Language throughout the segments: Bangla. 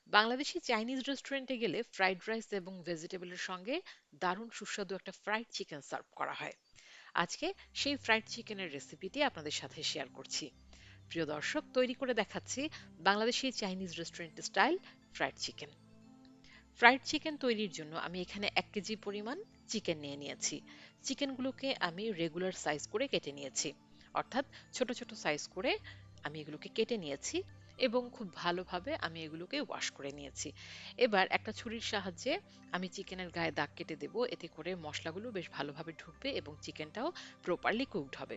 বাংলাদেশি চাইনিজ রেস্টুরেন্টে গেলে ফ্রাইড রাইস এবং ভেজিটেবলের সঙ্গে দারুণ সুস্বাদু একটা ফ্রাইড চিকেন সার্ভ করা হয়। আজকে সেই ফ্রাইড চিকেনের রেসিপিটি আপনাদের সাথে শেয়ার করছি। প্রিয় দর্শক, তৈরি করে দেখাচ্ছি Bangladeshi Chinese restaurant style fried chicken. Fried chicken তৈরির জন্য আমি এখানে 1 কেজি পরিমাণ চিকেন নিয়ে নিয়েছি। চিকেনগুলোকে আমি রেগুলার সাইজ করে কেটে নিয়েছি, অর্থাৎ ছোট ছোট সাইজ করে আমি এগুলোকে কেটে নিয়েছি এবং খুব ভালোভাবে আমি এগুলোকে ওয়াশ করে নিয়েছি। এবার একটা ছুরির সাহায্যে আমি চিকেনের গায়ে দাগ কেটে দেব, এতে করে মশলাগুলো বেশ ভালোভাবে ঢুকবে এবং চিকেনটাও প্রপারলি কুকড হবে।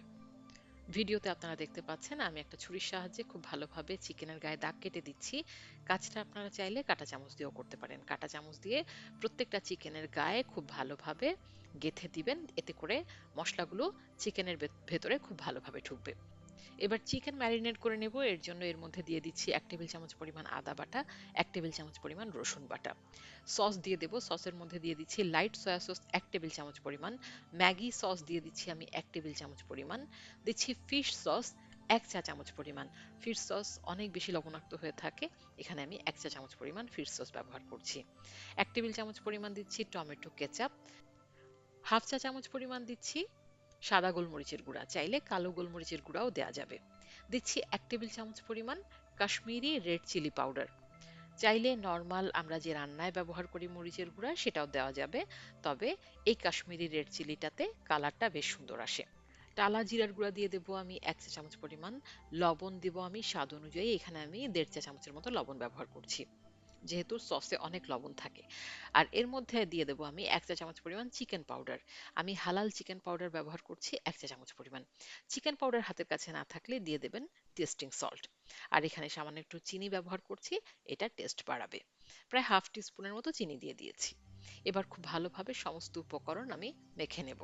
ভিডিওতে আপনারা দেখতে পাচ্ছেন আমি একটা ছুরির সাহায্যে খুব ভালোভাবে চিকেনের গায়ে দাগ কেটে দিচ্ছি। কাজটা আপনারা চাইলে কাঁটা চামচ দিয়েও করতে পারেন। কাঁটা চামচ দিয়ে প্রত্যেকটা চিকেনের গায়ে খুব ভালোভাবে গেঁথে দিবেন, এতে করে মশলাগুলো চিকেনের ভেতরে খুব ভালোভাবে ঢুকবে। এবার চিকেন ম্যারিনেট করে নেব। এর জন্য এর মধ্যে দিয়ে দিচ্ছি 1 টেবিল চামচ পরিমাণ আদা বাটা, 1 টেবিল চামচ পরিমাণ রসুন বাটা। সস দিয়ে দেব। সসের মধ্যে দিয়ে দিচ্ছি লাইট সয়া সস 1 টেবিল চামচ পরিমাণ, ম্যাগি সস দিয়ে দিচ্ছি আমি 1 টেবিল চামচ পরিমাণ, দিচ্ছি ফিশ সস 1 চা চামচ পরিমাণ। ফিশ সস অনেক বেশি লবণাক্ত হয়ে থাকে, এখানে আমি 1 চা চামচ পরিমাণ ফিশ সস ব্যবহার করছি। 1 টেবিল চামচ পরিমাণ দিচ্ছি টমেটো কেচাপ, 1/2 চা চামচ পরিমাণ দিচ্ছি সাদা গোলমরিচের গুঁড়া, চাইলে কালো গোলমরিচের গুঁড়াও দেওয়া যাবে। দিচ্ছি 1 টেবিল চামচ পরিমাণ কাশ্মীরি রেড চিলি পাউডার, চাইলে নর্মাল আমরা যে রান্নায় ব্যবহার করি মরিচের গুঁড়া সেটাও দেওয়া যাবে, তবে এই কাশ্মীরি রেড চিলিটাতে কালারটা বেশ সুন্দর আসে। টালা জিরার গুঁড়া দিয়ে দেবো আমি 1 চা চামচ পরিমাণ, লবণ দেবো আমি স্বাদ অনুযায়ী, এখানে আমি 1.5 চা চামচের মতো লবণ ব্যবহার করছি, যেহেতু সসে অনেক লবণ থাকে। আর এর মধ্যে দিয়ে দেবো আমি 1 চা চামচ পরিমাণ চিকেন পাউডার। আমি হালাল চিকেন পাউডার ব্যবহার করছি 1 চা চামচ পরিমাণ। চিকেন পাউডার হাতের কাছে না থাকলে দিয়ে দেবেন টেস্টিং সল্ট। আর এখানে সামান্য একটু চিনি ব্যবহার করছি, এটা টেস্ট বাড়াবে। প্রায় হাফ টিস্পুনের মতো চিনি দিয়ে দিয়েছি। এবার খুব ভালোভাবে সমস্ত উপকরণ আমি মেখে নেব।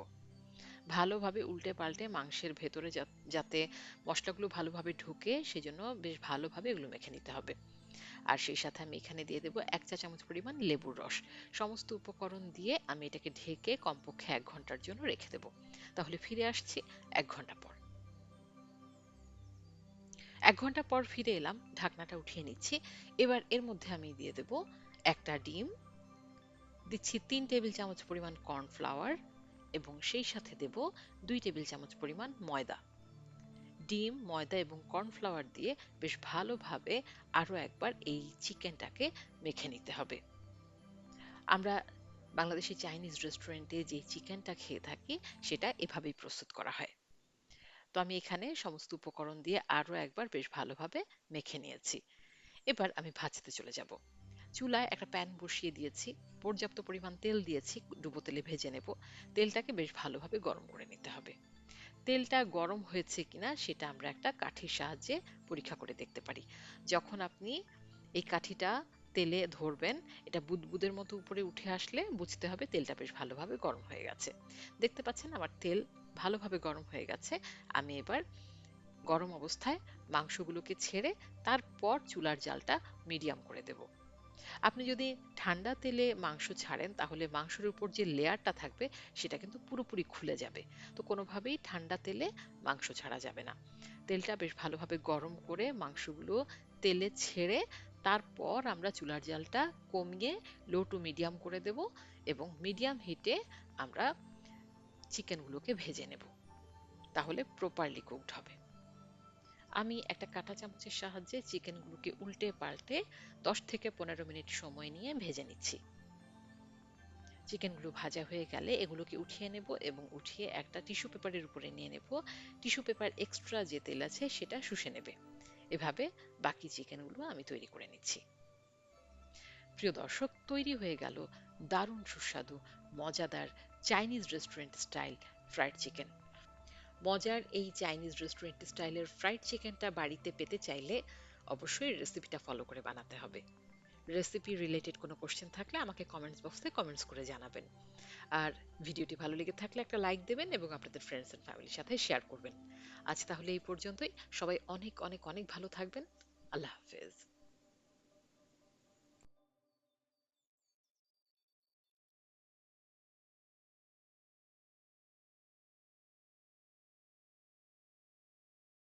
ভালোভাবে উল্টে পাল্টে মাংসের ভেতরে যাতে মশলাগুলো ভালোভাবে ঢুকে সেজন্য বেশ ভালোভাবে এগুলো মেখে নিতে হবে। আর সেই সাথে আমি এখানে দিয়ে দেবো 1 চা চামচ পরিমাণ লেবুর রস। সমস্ত উপকরণ দিয়ে আমি এটাকে ঢেকে কমপক্ষে 1 ঘন্টার জন্য রেখে দেবো। তাহলে ফিরে আসছি 1 ঘন্টা পর। 1 ঘন্টা পর ফিরে এলাম, ঢাকনাটা উঠিয়ে নিচ্ছি। এবার এর মধ্যে আমি দিয়ে দেব একটা ডিম, দিচ্ছি 3 টেবিল চামচ পরিমাণ কর্নফ্লাওয়ার এবং সেই সাথে দেব 2 টেবিল চামচ পরিমাণ ময়দা। ডিম, ময়দা এবং কর্নফ্লাওয়ার দিয়ে বেশ ভালোভাবে আরো একবার এই চিকেনটাকে মেখে নিতে হবে। আমরা বাংলাদেশি চাইনিজ রেস্টুরেন্টে যে চিকেনটা খেয়ে থাকি সেটা এভাবেই প্রস্তুত করা হয়। তো আমি এখানে সমস্ত উপকরণ দিয়ে আরো একবার বেশ ভালোভাবে মেখে নিয়েছি। এবার আমি ভাজতে চলে যাব। চুলায় একটা প্যান বসিয়ে দিয়েছি, পর্যাপ্ত পরিমাণ তেল দিয়েছি, ডুবো তেলে ভেজে নেব। তেলটাকে বেশ ভালোভাবে গরম করে নিতে হবে। তেলটা গরম হয়েছে কিনা সেটা আমরা একটা কাঠির সাহায্যে পরীক্ষা করে দেখতে পারি। যখন আপনি এই কাঠিটা তেলে ধরবেন, এটা বুদবুদের মতো উপরে উঠে আসলে বুঝতে হবে তেলটা বেশ ভালোভাবে গরম হয়ে গেছে। দেখতে পাচ্ছেন আমার তেল ভালোভাবে গরম হয়ে গেছে। আমি এবার গরম অবস্থায় মাংসগুলোকে ছেড়ে তারপর চুলার জালটা মিডিয়াম করে দেব। আপনি যদি ঠান্ডা তেলে মাংস ছাড়েন তাহলে মাংসের উপর যে লেয়ারটা থাকবে সেটা কিন্তু পুরোপুরি খুলে যাবে। তো কোনোভাবেই ঠান্ডা তেলে মাংস ছাড়া যাবে না। তেলটা বেশ ভালোভাবে গরম করে মাংসগুলো তেলে ছেড়ে তারপর আমরা চুলার জালটা কমিয়ে লো টু মিডিয়াম করে দেব এবং মিডিয়াম হিটে আমরা চিকেনগুলোকে ভেজে নেব, তাহলে প্রপারলি কুকড হবে। আমি একটা কাঁটা চামচের সাহায্যে চিকেনগুলোকে উল্টে পাল্টে 10 থেকে 15 মিনিট সময় নিয়ে ভেজে নিচ্ছি। চিকেনগুলো ভাজা হয়ে গেলে এগুলোকে উঠিয়ে নেব এবং উঠিয়ে একটা টিস্যু পেপারের উপরে নিয়ে নেব। টিস্যু পেপার এক্সট্রা যে তেল আছে সেটা শুষে নেবে। এভাবে বাকি চিকেনগুলো আমি তৈরি করে নিচ্ছি। প্রিয় দর্শক, তৈরি হয়ে গেল দারুণ সুস্বাদু মজাদার Chinese restaurant style fried chicken. মজার এই চাইনিজ রেস্টুরেন্ট স্টাইলের ফ্রাইড চিকেনটা বাড়িতে পেতে চাইলে অবশ্যই রেসিপিটা ফলো করে বানাতে হবে। রেসিপি রিলেটেড কোনো কোশ্চেন থাকলে আমাকে কমেন্টস বক্সে কমেন্টস করে জানাবেন। আর ভিডিওটি ভালো লেগে থাকলে একটা লাইক দেবেন এবং আপনাদের ফ্রেন্ডস এন্ড ফ্যামিলির সাথে শেয়ার করবেন। আজ তাহলে এই পর্যন্তই। সবাই অনেক অনেক অনেক ভালো থাকবেন। আল্লাহ হাফেজ।